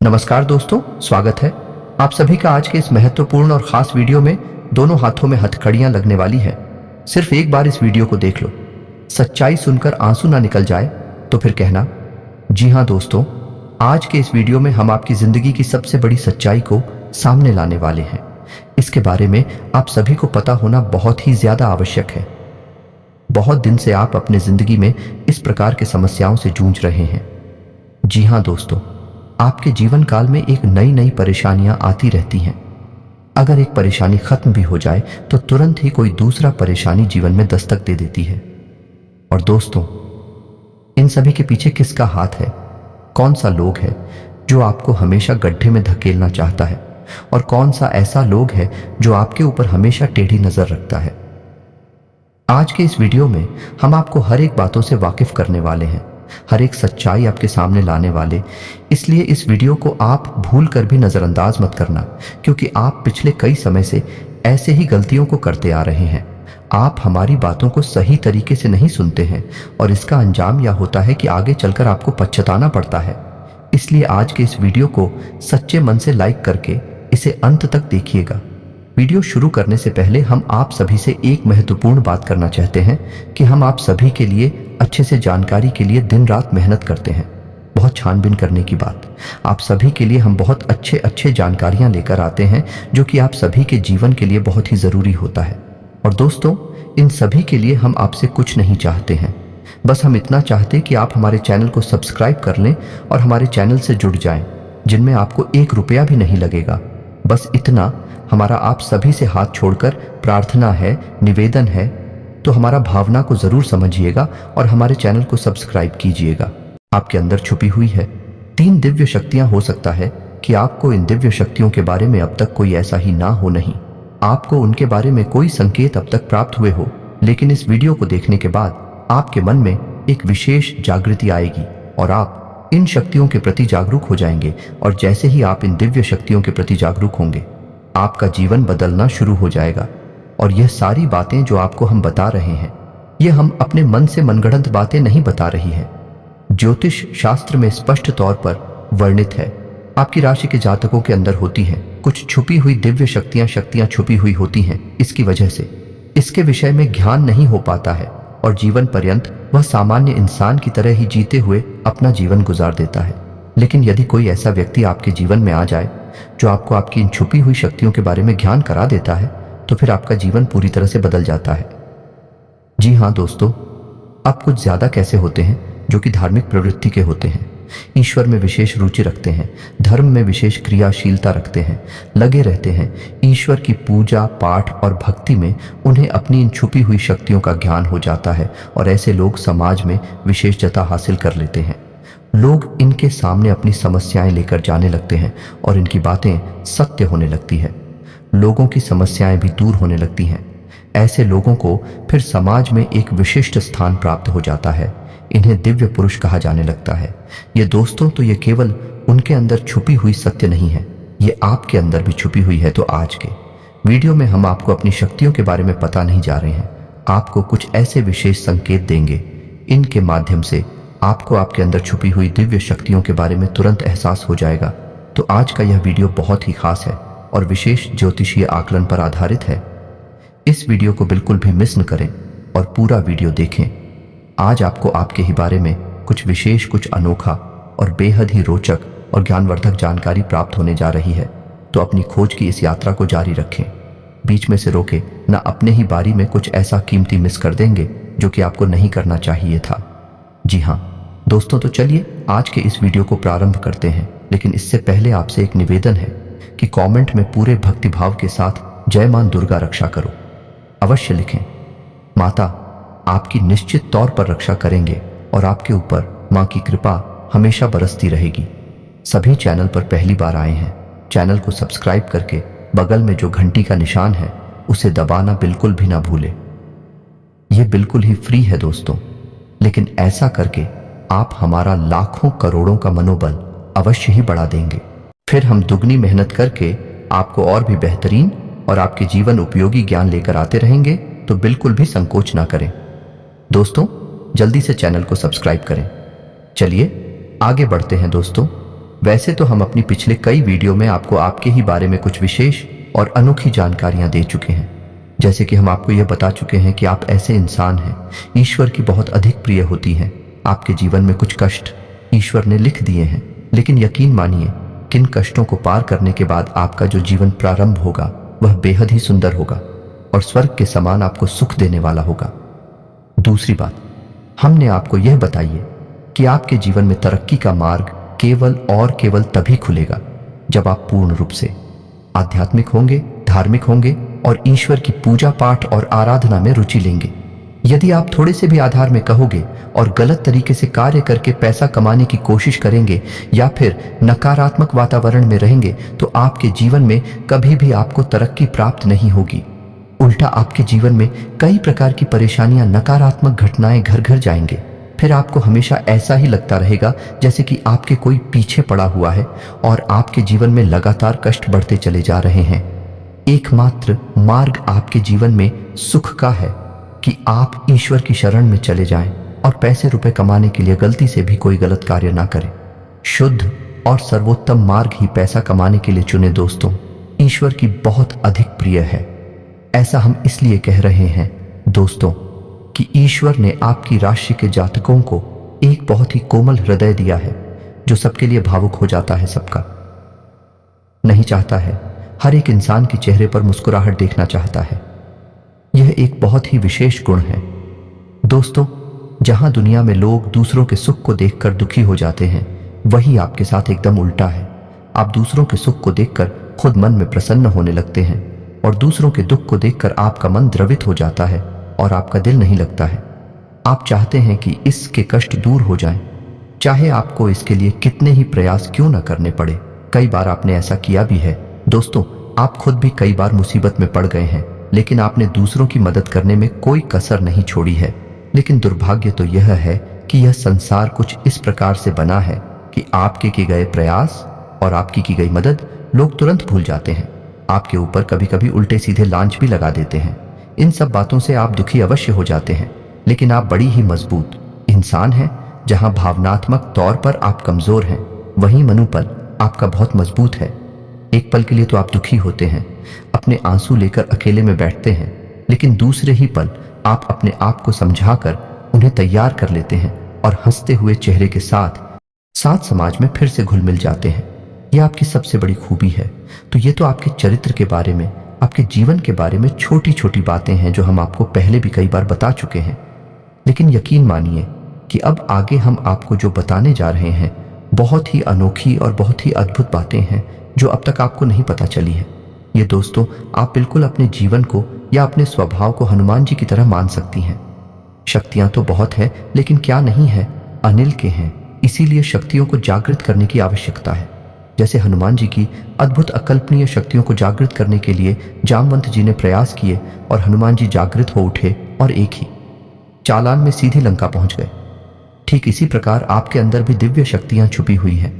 नमस्कार दोस्तों, स्वागत है आप सभी का आज के इस महत्वपूर्ण और खास वीडियो में। दोनों हाथों में हथकड़ियां लगने वाली है। सिर्फ एक बार इस वीडियो को देख लो, सच्चाई सुनकर आंसू ना निकल जाए तो फिर कहना। जी हाँ दोस्तों, आज के इस वीडियो में हम आपकी जिंदगी की सबसे बड़ी सच्चाई को सामने लाने वाले हैं। इसके बारे में आप सभी को पता होना बहुत ही ज्यादा आवश्यक है। बहुत दिन से आप अपने जिंदगी में इस प्रकार के समस्याओं से जूझ रहे हैं। जी हाँ दोस्तों, आपके जीवन काल में एक नई नई परेशानियां आती रहती हैं। अगर एक परेशानी खत्म भी हो जाए तो तुरंत ही कोई दूसरा परेशानी जीवन में दस्तक दे देती है। और दोस्तों, इन सभी के पीछे किसका हाथ है? कौन सा लोग है जो आपको हमेशा गड्ढे में धकेलना चाहता है, और कौन सा ऐसा लोग है जो आपके ऊपर हमेशा टेढ़ी नजर रखता है? आज के इस वीडियो में हम आपको हर एक बातों से वाकिफ करने वाले हैं, हर एक सच्चाई आपके सामने लाने वाले। इसलिए इस वीडियो को आप भूल कर भी नजरअंदाज मत करना, क्योंकि आप पिछले कई समय से ऐसे ही गलतियों को करते आ रहे हैं। आप हमारी बातों को सही तरीके से नहीं सुनते हैं, और इसका अंजाम यह होता है कि आगे चलकर आपको पछताना पड़ता है। इसलिए आज के इस वीडियो को सच्चे मन से लाइक करके इसे अंत तक देखिएगा। वीडियो शुरू करने से पहले हम आप सभी से एक महत्वपूर्ण बात करना चाहते हैं कि हम आप सभी के लिए अच्छे से जानकारी के लिए दिन रात मेहनत करते हैं। बहुत छानबीन करने की बात, आप सभी के लिए हम बहुत अच्छे जानकारियां लेकर आते हैं जो कि आप सभी के जीवन के लिए बहुत ही जरूरी होता है। और दोस्तों, इन सभी के लिए हम आपसे कुछ नहीं चाहते हैं, बस हम इतना चाहते कि आप हमारे चैनल को सब्सक्राइब कर लें और हमारे चैनल से जुड़ जाएं, जिनमें आपको 1 रुपया भी नहीं लगेगा। बस इतना हमारा आप सभी से हाथ छोड़कर प्रार्थना है, निवेदन है। तो हमारा भावना को जरूर समझिएगा और हमारे चैनल को सब्सक्राइब कीजिएगा। आपके अंदर छुपी हुई है 3 दिव्य शक्तियां। हो सकता है कि आपको इन दिव्य शक्तियों के बारे में अब तक कोई ऐसा ही ना हो, नहीं आपको उनके बारे में कोई संकेत अब तक प्राप्त हुए हो, लेकिन इस वीडियो को देखने के बाद आपके मन में एक विशेष जागृति आएगी और आप इन शक्तियों के प्रति जागरूक हो जाएंगे। और जैसे ही आप इन दिव्य शक्तियों के प्रति जागरूक होंगे, आपका जीवन बदलना शुरू हो जाएगा। और यह सारी बातें जो आपको हम बता रहे हैं, यह हम अपने मन से मनगढ़ंत बातें नहीं बता रही है। ज्योतिष शास्त्र में स्पष्ट तौर पर वर्णित है, आपकी राशि के जातकों के अंदर होती हैं कुछ छुपी हुई दिव्य शक्तियां छुपी हुई होती हैं। इसकी वजह से इसके विषय में ज्ञान नहीं हो पाता है और जीवन पर्यंत वह सामान्य इंसान की तरह ही जीते हुए अपना जीवन गुजार देता है। लेकिन यदि कोई ऐसा व्यक्ति आपके जीवन में आ जाए जो आपको आपकी इन छुपी हुई शक्तियों के बारे में ज्ञान करा देता है, तो फिर आपका जीवन पूरी तरह से बदल जाता है। जी हाँ दोस्तों, आप कुछ ज्यादा कैसे होते हैं जो कि धार्मिक प्रवृत्ति के होते हैं, ईश्वर में विशेष रुचि रखते हैं, धर्म में विशेष क्रियाशीलता रखते हैं, लगे रहते हैं ईश्वर की पूजा पाठ और भक्ति में। उन्हें अपनी इन छुपी हुई शक्तियों का ज्ञान हो जाता है और ऐसे लोग समाज में विशेषता हासिल कर लेते हैं। लोग इनके सामने अपनी समस्याएं लेकर जाने लगते हैं और इनकी बातें सत्य होने लगती है। लोगों की समस्याएं भी दूर होने लगती हैं। ऐसे लोगों को फिर समाज में एक विशिष्ट स्थान प्राप्त हो जाता है। इन्हें दिव्य पुरुष कहा जाने लगता है। ये दोस्तों, तो ये केवल उनके अंदर छुपी हुई सत्य नहीं है, ये आपके अंदर भी छुपी हुई है। तो आज के वीडियो में हम आपको अपनी शक्तियों के बारे में पता नहीं जा रहे हैं, आपको कुछ ऐसे विशेष संकेत देंगे, इनके माध्यम से आपको आपके अंदर छुपी हुई दिव्य शक्तियों के बारे में तुरंत एहसास हो जाएगा। तो आज का यह वीडियो बहुत ही खास है और विशेष ज्योतिषीय आकलन पर आधारित है। इस वीडियो को बिल्कुल भी मिस न करें और पूरा वीडियो देखें। आज आपको आपके ही बारे में कुछ विशेष, कुछ अनोखा और बेहद ही रोचक और ज्ञानवर्धक जानकारी प्राप्त होने जा रही है। तो अपनी खोज की इस यात्रा को जारी रखें, बीच में से रोके न अपने ही बारी में कुछ ऐसा कीमती मिस कर देंगे जो कि आपको नहीं करना चाहिए था। जी हाँ दोस्तों, तो चलिए आज के इस वीडियो को प्रारंभ करते हैं। लेकिन इससे पहले आपसे एक निवेदन है कि कमेंट में पूरे भक्तिभाव के साथ जय मां दुर्गा रक्षा करो अवश्य लिखें। माता आपकी निश्चित तौर पर रक्षा करेंगे और आपके ऊपर मां की कृपा हमेशा बरसती रहेगी। सभी चैनल पर पहली बार आए हैं, चैनल को सब्सक्राइब करके बगल में जो घंटी का निशान है उसे दबाना बिल्कुल भी ना भूलें। यह बिल्कुल ही फ्री है दोस्तों, लेकिन ऐसा करके आप हमारा लाखों करोड़ों का मनोबल अवश्य ही बढ़ा देंगे। फिर हम दुगनी मेहनत करके आपको और भी बेहतरीन और आपके जीवन उपयोगी ज्ञान लेकर आते रहेंगे। तो बिल्कुल भी संकोच ना करें दोस्तों, जल्दी से चैनल को सब्सक्राइब करें। चलिए आगे बढ़ते हैं दोस्तों। वैसे तो हम अपनी पिछले कई वीडियो में आपको आपके ही बारे में कुछ विशेष और अनोखी जानकारियां दे चुके हैं। जैसे कि हम आपको यह बता चुके हैं कि आप ऐसे इंसान हैं ईश्वर की बहुत अधिक प्रिय होती हैं। आपके जीवन में कुछ कष्ट ईश्वर ने लिख दिए हैं, लेकिन यकीन मानिए किन कष्टों को पार करने के बाद आपका जो जीवन प्रारंभ होगा वह बेहद ही सुंदर होगा और स्वर्ग के समान आपको सुख देने वाला होगा। दूसरी बात, हमने आपको यह बताइए कि आपके जीवन में तरक्की का मार्ग केवल और केवल तभी खुलेगा जब आप पूर्ण रूप से आध्यात्मिक होंगे, धार्मिक होंगे और ईश्वर की पूजा पाठ और आराधना में रुचि लेंगे। यदि आप थोड़े से भी आधार में कहोगे और गलत तरीके से कार्य करके पैसा कमाने की कोशिश करेंगे या फिर नकारात्मक वातावरण में रहेंगे तो आपके जीवन में कभी भी आपको तरक्की प्राप्त नहीं होगी। उल्टा आपके जीवन में कई प्रकार की परेशानियां, नकारात्मक घटनाएं घर घर जाएंगे। फिर आपको हमेशा ऐसा ही लगता रहेगा जैसे कि आपके कोई पीछे पड़ा हुआ है और आपके जीवन में लगातार कष्ट बढ़ते चले जा रहे हैं। एकमात्र मार्ग आपके जीवन में सुख का है कि आप ईश्वर की शरण में चले जाएं और पैसे रुपए कमाने के लिए गलती से भी कोई गलत कार्य ना करें। शुद्ध और सर्वोत्तम मार्ग ही पैसा कमाने के लिए चुने दोस्तों, ईश्वर की बहुत अधिक प्रिय है। ऐसा हम इसलिए कह रहे हैं दोस्तों कि ईश्वर ने आपकी राशि के जातकों को एक बहुत ही कोमल हृदय दिया है जो सबके लिए भावुक हो जाता है, सबका नहीं चाहता है। हर एक इंसान के चेहरे पर मुस्कुराहट देखना चाहता है। यह एक बहुत ही विशेष गुण है दोस्तों। जहां दुनिया में लोग दूसरों के सुख को देखकर दुखी हो जाते हैं, वही आपके साथ एकदम उल्टा है। आप दूसरों के सुख को देखकर खुद मन में प्रसन्न होने लगते हैं और दूसरों के दुख को देखकर आपका मन द्रवित हो जाता है और आपका दिल नहीं लगता है। आप चाहते हैं कि इसके कष्ट दूर हो जाएं, चाहे आपको इसके लिए कितने ही प्रयास क्यों न करने पड़े। कई बार आपने ऐसा किया भी है दोस्तों। आप खुद भी कई बार मुसीबत में पड़ गए हैं, लेकिन आपने दूसरों की मदद करने में कोई कसर नहीं छोड़ी है। लेकिन दुर्भाग्य तो यह है कि यह संसार कुछ इस प्रकार से बना है कि आपके किए गए प्रयास और आपकी की गई मदद लोग तुरंत भूल जाते हैं। आपके ऊपर कभी कभी उल्टे सीधे लांच भी लगा देते हैं। इन सब बातों से आप दुखी अवश्य हो जाते हैं, लेकिन आप बड़ी ही मजबूत इंसान हैं। जहां भावनात्मक तौर पर आप कमजोर हैं, वहीं मनोबल आपका बहुत मजबूत है। एक पल के लिए तो आप दुखी होते हैं, अपने आंसू लेकर अकेले में बैठते हैं, लेकिन दूसरे ही पल आप अपने आप को समझाकर उन्हें तैयार कर लेते हैं और हंसते हुए चेहरे के साथ समाज में फिर से घुल मिल जाते हैं। यह आपकी सबसे बड़ी खूबी है। तो ये तो आपके चरित्र के बारे में, आपके जीवन के बारे में छोटी छोटी बातें हैं जो हम आपको पहले भी कई बार बता चुके हैं। लेकिन यकीन मानिए कि अब आगे हम आपको जो बताने जा रहे हैं बहुत ही अनोखी और बहुत ही अद्भुत बातें हैं जो अब तक आपको नहीं पता चली है। ये दोस्तों, आप बिल्कुल अपने जीवन को या अपने स्वभाव को हनुमान जी की तरह मान सकती हैं। शक्तियां तो बहुत है, लेकिन क्या नहीं है, अनिल के हैं। इसीलिए शक्तियों को जागृत करने की आवश्यकता है। जैसे हनुमान जी की अद्भुत अकल्पनीय शक्तियों को जागृत करने के लिए जामवंत जी ने प्रयास किए और हनुमान जी जागृत हो उठे और एक ही चालान में सीधे लंका पहुंच गए। ठीक इसी प्रकार आपके अंदर भी दिव्य शक्तियां छुपी हुई हैं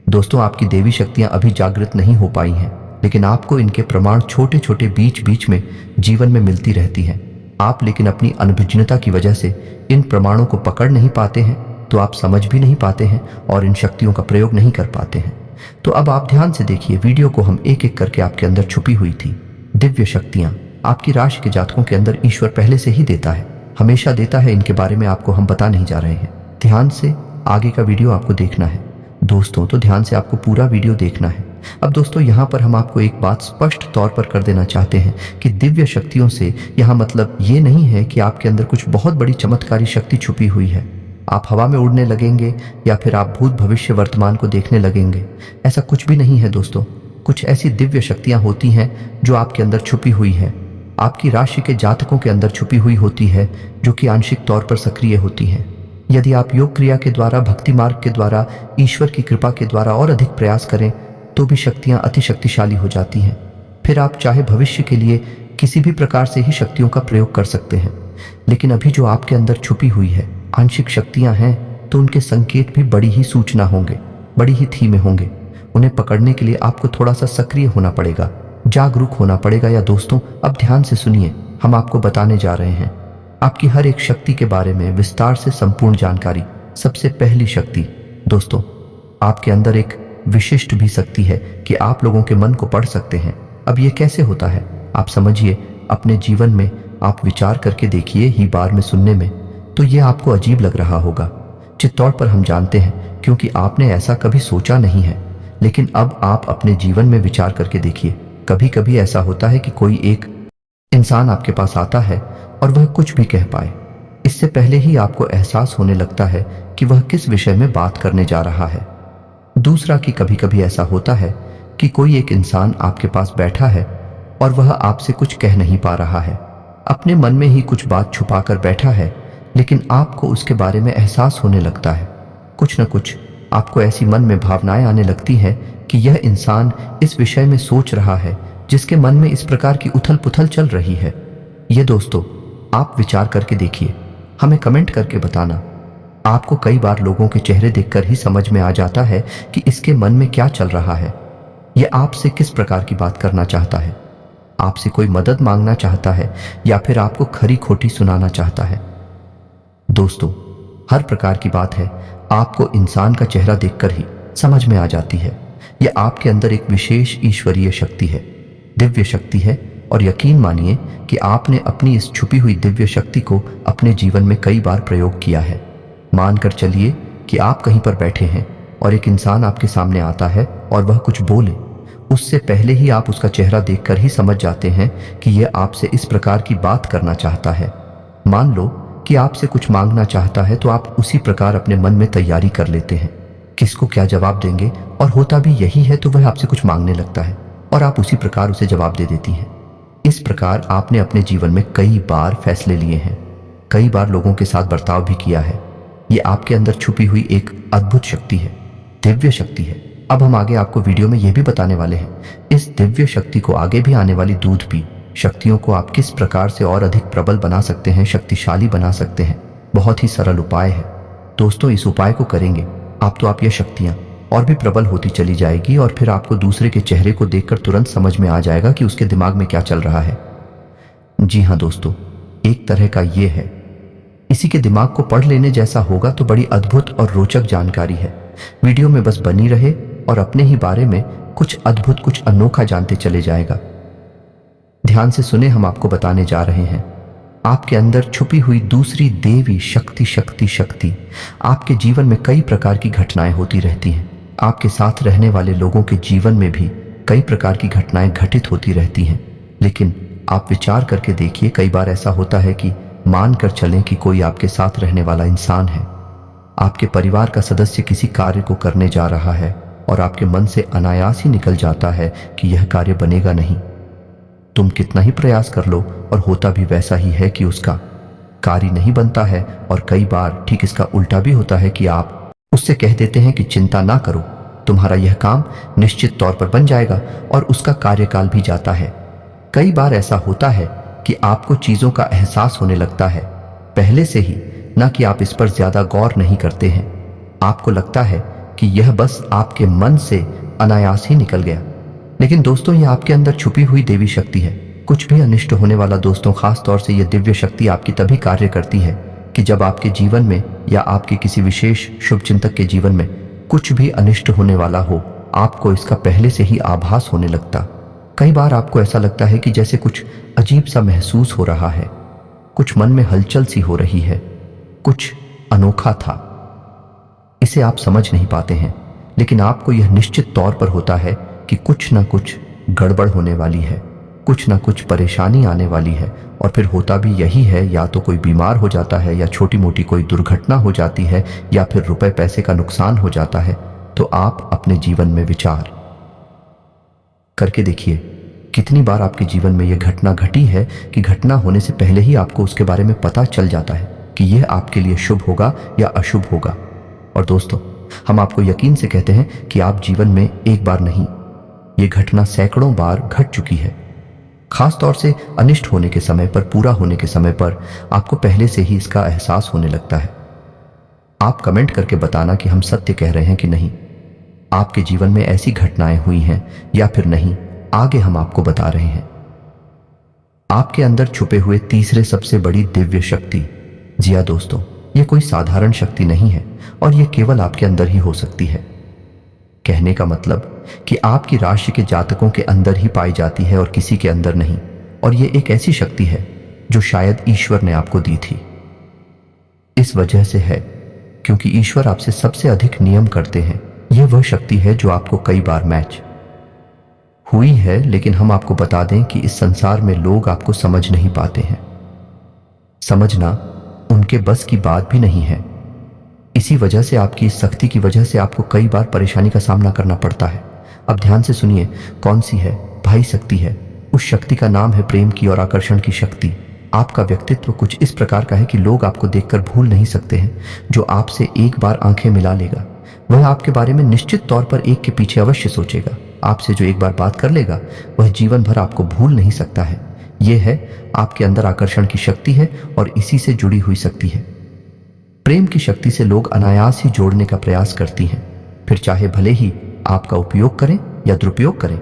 दोस्तों। आपकी देवी शक्तियां अभी जागृत नहीं हो पाई हैं, लेकिन आपको इनके प्रमाण छोटे छोटे बीच बीच में जीवन में मिलती रहती हैं। आप लेकिन अपनी अनभिज्ञता की वजह से इन प्रमाणों को पकड़ नहीं पाते हैं, तो आप समझ भी नहीं पाते हैं और इन शक्तियों का प्रयोग नहीं कर पाते हैं। तो अब आप ध्यान से देखिए वीडियो को। हम एक एक करके आपके अंदर छुपी हुई थी दिव्य शक्तियां आपकी राशि के जातकों के अंदर ईश्वर पहले से ही देता है, हमेशा देता है। इनके बारे में आपको हम बता नहीं जा रहे हैं। ध्यान से आगे का वीडियो आपको देखना है दोस्तों, तो ध्यान से आपको पूरा वीडियो देखना है। अब दोस्तों, यहाँ पर हम आपको एक बात स्पष्ट तौर पर कर देना चाहते हैं कि दिव्य शक्तियों से यहाँ मतलब ये नहीं है कि आपके अंदर कुछ बहुत बड़ी चमत्कारी शक्ति छुपी हुई है। आप हवा में उड़ने लगेंगे या फिर आप भूत भविष्य वर्तमान को देखने लगेंगे, ऐसा कुछ भी नहीं है दोस्तों। कुछ ऐसी दिव्य शक्तियां होती हैं जो आपके अंदर छुपी हुई है, आपकी राशि के जातकों के अंदर छुपी हुई होती है, जो कि आंशिक तौर पर सक्रिय होती हैं। यदि आप योग क्रिया के द्वारा, भक्ति मार्ग के द्वारा, ईश्वर की कृपा के द्वारा और अधिक प्रयास करें तो भी शक्तियां अति शक्तिशाली हो जाती हैं। फिर आप चाहे भविष्य के लिए किसी भी प्रकार से ही शक्तियों का प्रयोग कर सकते हैं। लेकिन अभी जो आपके अंदर छुपी हुई है आंशिक शक्तियां हैं, तो उनके संकेत भी बड़ी ही सूचना होंगे, बड़ी ही धीमे होंगे। उन्हें पकड़ने के लिए आपको थोड़ा सा सक्रिय होना पड़ेगा, जागरूक होना पड़ेगा। या दोस्तों, अब ध्यान से सुनिए, हम आपको बताने जा रहे हैं आपकी हर एक शक्ति के बारे में विस्तार से संपूर्ण जानकारी। सबसे पहली शक्ति दोस्तों, आपके अंदर एक विशिष्ट भी शक्ति है कि आप लोगों के मन को पढ़ सकते हैं। अब ये कैसे होता है आप समझिए, अपने जीवन में आप विचार करके देखिए। ही बार में सुनने में तो ये आपको अजीब लग रहा होगा, चित्तौड़ पर हम जानते हैं क्योंकि आपने ऐसा कभी सोचा नहीं है। लेकिन अब आप अपने जीवन में विचार करके देखिए। कभी कभी ऐसा होता है कि कोई एक इंसान आपके पास आता है और वह कुछ भी कह पाए, इससे पहले ही आपको एहसास होने लगता है कि वह किस विषय में बात करने जा रहा है। दूसरा कि कभी कभी ऐसा होता है कि कोई एक इंसान आपके पास बैठा है और वह आपसे कुछ कह नहीं पा रहा है, अपने मन में ही कुछ बात छुपा कर बैठा है, लेकिन आपको उसके बारे में एहसास होने लगता है। कुछ न कुछ आपको ऐसी मन में भावनाएं आने लगती हैं कि यह इंसान इस विषय में सोच रहा है जिसके मन में इस प्रकार की उथल पुथल चल रही है। ये दोस्तों आप विचार करके देखिए, हमें कमेंट करके बताना। आपको कई बार लोगों के चेहरे देखकर ही समझ में आ जाता है कि इसके मन में क्या चल रहा है। यह आपसे किस प्रकार की बात करना चाहता है, आपसे कोई मदद मांगना चाहता है या फिर आपको खरी खोटी सुनाना चाहता है। दोस्तों हर प्रकार की बात है आपको इंसान का चेहरा देखकर ही समझ में आ जाती है। यह आपके अंदर एक विशेष ईश्वरीय शक्ति है, दिव्य शक्ति है। और यकीन मानिए कि आपने अपनी इस छुपी हुई दिव्य शक्ति को अपने जीवन में कई बार प्रयोग किया है। मानकर चलिए कि आप कहीं पर बैठे हैं और एक इंसान आपके सामने आता है और वह कुछ बोले, उससे पहले ही आप उसका चेहरा देखकर ही समझ जाते हैं कि यह आपसे इस प्रकार की बात करना चाहता है। मान लो कि आपसे कुछ मांगना चाहता है तो आप उसी प्रकार अपने मन में तैयारी कर लेते हैं किसको क्या जवाब देंगे, और होता भी यही है तो वह आपसे कुछ मांगने लगता है और आप उसी प्रकार उसे जवाब दे देती हैं। इस प्रकार आपने अपने जीवन में कई बार फैसले लिए हैं, कई बार लोगों के साथ बर्ताव भी किया है। ये आपके अंदर छुपी हुई एक अद्भुत शक्ति है, दिव्य शक्ति है। अब हम आगे आपको वीडियो में यह भी बताने वाले हैं इस दिव्य शक्ति को, आगे भी आने वाली दूध पी शक्तियों को आप किस प्रकार से और अधिक प्रबल बना सकते हैं, शक्तिशाली बना सकते हैं। बहुत ही सरल उपाय है दोस्तों। इस उपाय को करेंगे आप ये शक्तियां और भी प्रबल होती चली जाएगी और फिर आपको दूसरे के चेहरे को देखकर तुरंत समझ में आ जाएगा कि उसके दिमाग में क्या चल रहा है। जी हाँ दोस्तों, एक तरह का ये है, इसी के दिमाग को पढ़ लेने जैसा होगा तो बड़ी अद्भुत और रोचक जानकारी है। वीडियो में बस बनी रहे और अपने ही बारे में कुछ अद्भुत, कुछ अनोखा जानते चले जाएगा। ध्यान से सुने, हम आपको बताने जा रहे हैं आपके अंदर छुपी हुई दूसरी देवी शक्ति। शक्ति आपके जीवन में कई प्रकार की घटनाएं होती रहती हैं। आपके साथ रहने वाले लोगों के जीवन में भी कई प्रकार की घटनाएं घटित होती रहती हैं। लेकिन आप विचार करके देखिए, कई बार ऐसा होता है कि मानकर चलें कि कोई आपके साथ रहने वाला इंसान है, आपके परिवार का सदस्य किसी कार्य को करने जा रहा है और आपके मन से अनायास ही निकल जाता है कि यह कार्य बनेगा नहीं। तुम कितना ही प्रयास कर लो और होता भी वैसा ही है कि उसका कार्य नहीं बनता है। और कई बार ठीक इसका उल्टा भी होता है कि आप उससे कह देते हैं कि चिंता ना करो, तुम्हारा यह काम निश्चित तौर पर बन जाएगा, और उसका कार्यकाल भी जाता है। कई बार ऐसा होता है कि आपको चीजों का एहसास होने लगता है पहले से ही, ना कि आप इस पर ज्यादा गौर नहीं करते हैं। आपको लगता है कि यह बस आपके मन से अनायास ही निकल गया। लेकिन दोस्तों यह आपके अंदर छुपी हुई देवी शक्ति है। कुछ भी अनिष्ट होने वाला दोस्तों, खास तौर से यह दिव्य शक्ति आपकी तभी कार्य करती है कि जब आपके जीवन में या आपके किसी विशेष शुभ चिंतक के जीवन में कुछ भी अनिष्ट होने वाला हो, आपको इसका पहले से ही आभास होने लगता। कई बार आपको ऐसा लगता है कि जैसे कुछ अजीब सा महसूस हो रहा है, कुछ मन में हलचल सी हो रही है, कुछ अनोखा था। इसे आप समझ नहीं पाते हैं, लेकिन आपको यह निश्चित तौर पर होता है कि कुछ ना कुछ गड़बड़ होने वाली है, कुछ ना कुछ परेशानी आने वाली है। और फिर होता भी यही है, या तो कोई बीमार हो जाता है, या छोटी मोटी कोई दुर्घटना हो जाती है, या फिर रुपए पैसे का नुकसान हो जाता है। तो आप अपने जीवन में विचार करके देखिए, कितनी बार आपके जीवन में यह घटना घटी है कि घटना होने से पहले ही आपको उसके बारे में पता चल जाता है कि यह आपके लिए शुभ होगा या अशुभ होगा। और दोस्तों हम आपको यकीन से कहते हैं कि आप जीवन में एक बार नहीं, ये घटना सैकड़ों बार घट चुकी है। खास तौर से अनिष्ट होने के समय पर, पूरा होने के समय पर आपको पहले से ही इसका एहसास होने लगता है। आप कमेंट करके बताना कि हम सत्य कह रहे हैं कि नहीं। आपके जीवन में ऐसी घटनाएं हुई हैं या फिर नहीं, आगे हम आपको बता रहे हैं। आपके अंदर छुपे हुए तीसरे सबसे बड़ी दिव्य शक्ति। जी हाँ दोस्तों, यह कोई साधारण शक्ति नहीं है और यह केवल आपके अंदर ही हो सकती है। कहने का मतलब कि आपकी राशि के जातकों के अंदर ही पाई जाती है और किसी के अंदर नहीं। और ये एक ऐसी शक्ति है जो शायद ईश्वर ने आपको दी थी। इस वजह से है क्योंकि ईश्वर आपसे सबसे अधिक नियम करते हैं। यह वह शक्ति है जो आपको कई बार मैच हुई है, लेकिन हम आपको बता दें कि इस संसार में लोग आपको समझ नहीं पाते हैं। समझना उनके बस की बात भी नहीं है। इसी वजह से आपकी इस शक्ति की वजह से आपको कई बार परेशानी का सामना करना पड़ता है। अब ध्यान से सुनिए, कौन सी है भाई शक्ति है। उस शक्ति का नाम है प्रेम की और आकर्षण की शक्ति। आपका व्यक्तित्व कुछ इस प्रकार का है कि लोग आपको देखकर भूल नहीं सकते हैं। जो आपसे एक बार आंखें मिला लेगा वह आपके बारे में निश्चित तौर पर एक के पीछे अवश्य सोचेगा। आपसे जो एक बार बात कर लेगा वह जीवन भर आपको भूल नहीं सकता है। यह है आपके अंदर आकर्षण की शक्ति है और इसी से जुड़ी हुई शक्ति है। प्रेम की शक्ति से लोग अनायास ही जोड़ने का प्रयास करती हैं, फिर चाहे भले ही आपका उपयोग करें या दुरुपयोग करें,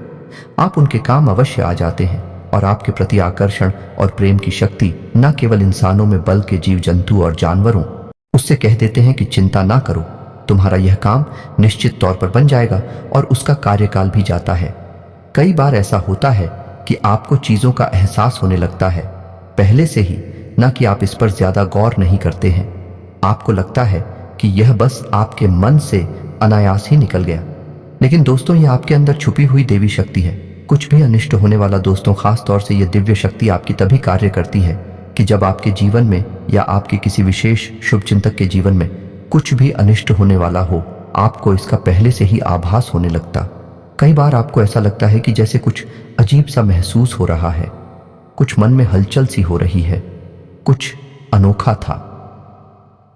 आप उनके काम अवश्य आ जाते हैं। और आपके प्रति आकर्षण और प्रेम की शक्ति न केवल इंसानों में बल्कि जीव जंतु और जानवरों उससे कह देते हैं कि चिंता ना करो, तुम्हारा यह काम निश्चित तौर पर बन जाएगा। और उसका कार्यकाल भी जाता है। कई बार ऐसा होता है कि आपको चीजों का एहसास होने लगता है पहले से ही, ना कि आप इस पर ज्यादा गौर नहीं करते हैं। आपको लगता है कि यह बस आपके मन से अनायास ही निकल गया, लेकिन दोस्तों यह आपके अंदर छुपी हुई देवी शक्ति है। कुछ भी अनिष्ट होने वाला दोस्तों, खास तौर से यह दिव्य शक्ति आपकी तभी कार्य करती है कि जब आपके जीवन में या आपके किसी विशेष शुभचिंतक के जीवन में कुछ भी अनिष्ट होने वाला हो, आपको इसका पहले से ही आभास होने लगता। कई बार आपको ऐसा लगता है कि जैसे कुछ अजीब सा महसूस हो रहा है, कुछ मन में हलचल सी हो रही है, कुछ अनोखा था।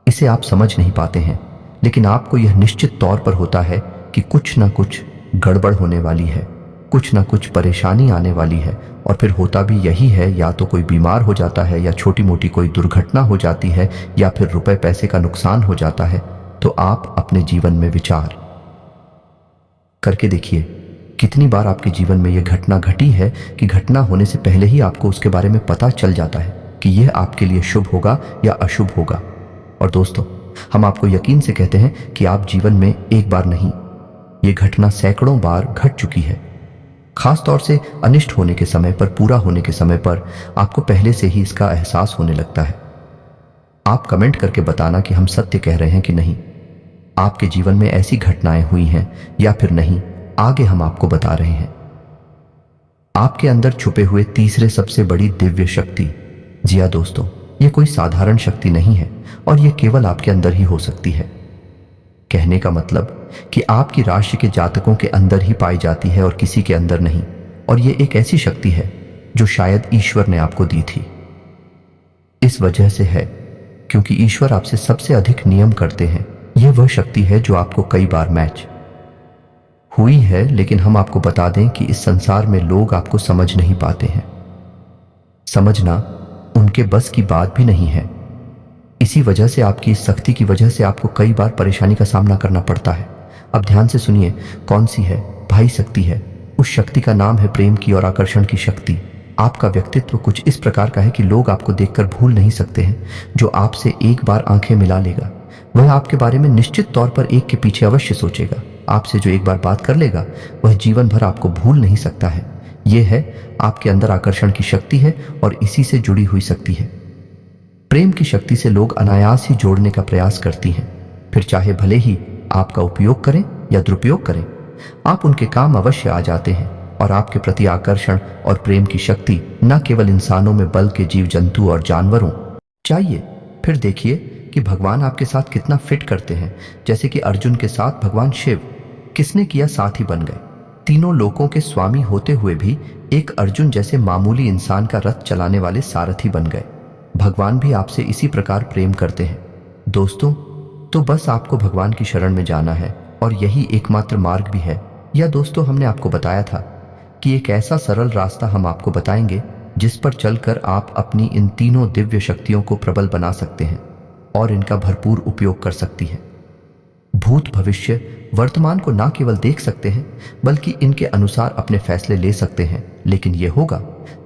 इसे आप समझ नहीं पाते हैं, लेकिन आपको यह निश्चित तौर पर होता है कि कुछ ना कुछ गड़बड़ होने वाली है, कुछ ना कुछ परेशानी आने वाली है। और फिर होता भी यही है, या तो कोई बीमार हो जाता है, या छोटी मोटी कोई दुर्घटना हो जाती है, या फिर रुपए पैसे का नुकसान हो जाता है। तो आप अपने जीवन में विचार करके देखिए, कितनी बार आपके जीवन में यह घटना घटी है कि घटना होने से पहले ही आपको उसके बारे में पता चल जाता है कि यह आपके लिए शुभ होगा या अशुभ होगा। और दोस्तों, हम आपको यकीन से कहते हैं कि आप जीवन में एक बार नहीं, यह घटना सैकड़ों बार घट चुकी है। खास तौर से अनिष्ट होने के समय पर, पूरा होने के समय पर आपको पहले से ही इसका एहसास होने लगता है। आप कमेंट करके बताना कि हम सत्य कह रहे हैं कि नहीं। आपके जीवन में ऐसी घटनाएं हुई हैं या फिर नहीं, आगे हम आपको बता रहे हैं। आपके अंदर छुपे हुए तीसरे सबसे बड़ी दिव्य शक्ति। जी हाँ दोस्तों, यह कोई साधारण शक्ति नहीं है और यह केवल आपके अंदर ही हो सकती है। कहने का मतलब कि आपकी राशि के जातकों के अंदर ही पाई जाती है और किसी के अंदर नहीं। और यह एक ऐसी शक्ति है जो शायद ईश्वर ने आपको दी थी। इस वजह से है क्योंकि ईश्वर आपसे सबसे अधिक नियम करते हैं। यह वह शक्ति है जो आपको कई बार मैच हुई है, लेकिन हम आपको बता दें कि इस संसार में लोग आपको समझ नहीं पाते हैं। समझना उनके बस की बात भी नहीं है। इसी वजह से आपकी इस शक्ति की वजह से आपको कई बार परेशानी का सामना करना पड़ता है। अब ध्यान से सुनिए, कौन सी है भाई शक्ति है। उस शक्ति का नाम है प्रेम की और आकर्षण की शक्ति। आपका व्यक्तित्व कुछ इस प्रकार का है कि लोग आपको देखकर भूल नहीं सकते हैं। जो आपसे एक बार आंखें मिला लेगा वह आपके बारे में निश्चित तौर पर एक के पीछे अवश्य सोचेगा। आपसे जो एक बार बात कर लेगा वह जीवन भर आपको भूल नहीं सकता है। यह है आपके अंदर आकर्षण की शक्ति है और इसी से जुड़ी हुई शक्ति है। प्रेम की शक्ति से लोग अनायास ही जोड़ने का प्रयास करती हैं, फिर चाहे भले ही आपका उपयोग करें या दुरुपयोग करें, आप उनके काम अवश्य आ जाते हैं। और आपके प्रति आकर्षण और प्रेम की शक्ति न केवल इंसानों में बल्कि जीव जंतु और जानवरों चाहिए। फिर देखिए कि भगवान आपके साथ कितना फिट करते हैं। जैसे कि अर्जुन के साथ भगवान शिव किसने किया, साथी बन गए। तीनों लोकों के स्वामी होते हुए भी एक अर्जुन जैसे मामूली इंसान का रथ चलाने वाले सारथी बन गए। भगवान भी आपसे इसी प्रकार प्रेम करते हैं दोस्तों। तो बस आपको भगवान की शरण में जाना है और यही एकमात्र मार्ग भी है। या दोस्तों, हमने आपको बताया था कि एक ऐसा सरल रास्ता हम आपको बताएंगे जिस पर चलकर आप अपनी इन तीनों दिव्य शक्तियों को प्रबल बना सकते हैं और इनका भरपूर उपयोग कर सकती हैं। भूत, भविष्य, वर्तमान को ना केवल देख सकते हैं बल्कि इनके अनुसार अपने फैसले ले सकते हैं। लेकिन यह होगा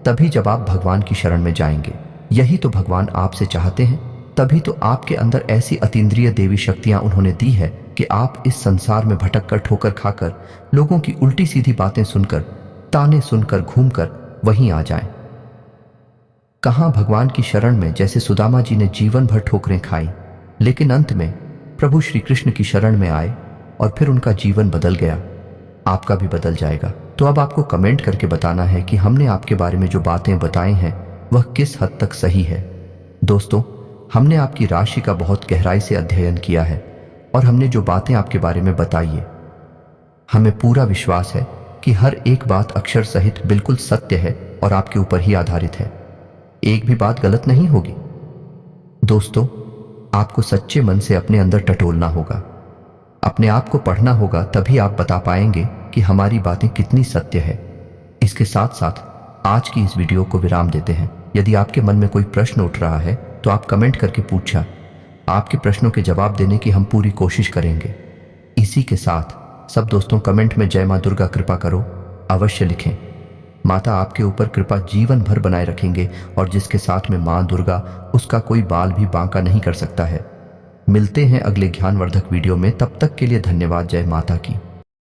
तभी जब आप भगवान की शरण में जाएंगे। यही तो भगवान आपसे चाहते हैं। तभी तो आपके अंदर ऐसी अतीन्द्रिय देवी शक्तियां उन्होंने दी है कि आप इस संसार में भटक कर, ठोकर खाकर, लोगों की उल्टी सीधी बातें सुनकर, ताने सुनकर, घूमकर वहीं आ जाएं। कहां भगवान की शरण में, जैसे सुदामा जी ने जीवन भर ठोकरें खाई, लेकिन अंत में प्रभु श्री कृष्ण की शरण में आए और फिर उनका जीवन बदल गया। आपका भी बदल जाएगा। तो अब आपको कमेंट करके बताना है कि हमने आपके बारे में जो बातें बताई हैं वह किस हद तक सही है। दोस्तों, हमने आपकी राशि का बहुत गहराई से अध्ययन किया है और हमने जो बातें आपके बारे में बताई है, हमें पूरा विश्वास है कि हर एक बात अक्षर सहित बिल्कुल सत्य है और आपके ऊपर ही आधारित है। एक भी बात गलत नहीं होगी। दोस्तों, आपको सच्चे मन से अपने अंदर टटोलना होगा, अपने आप को पढ़ना होगा, तभी आप बता पाएंगे कि हमारी बातें कितनी सत्य है। इसके साथ साथ आज की इस वीडियो को विराम देते हैं। यदि आपके मन में कोई प्रश्न उठ रहा है तो आप कमेंट करके पूछा। आपके प्रश्नों के जवाब देने की हम पूरी कोशिश करेंगे। इसी के साथ सब दोस्तों कमेंट में जय मां दुर्गा कृपा करो अवश्य लिखें। माता आपके ऊपर कृपा जीवन भर बनाए रखेंगे और जिसके साथ में मां दुर्गा, उसका कोई बाल भी बांका नहीं कर सकता है। मिलते हैं अगले ज्ञानवर्धक वीडियो में, तब तक के लिए धन्यवाद। जय माता की।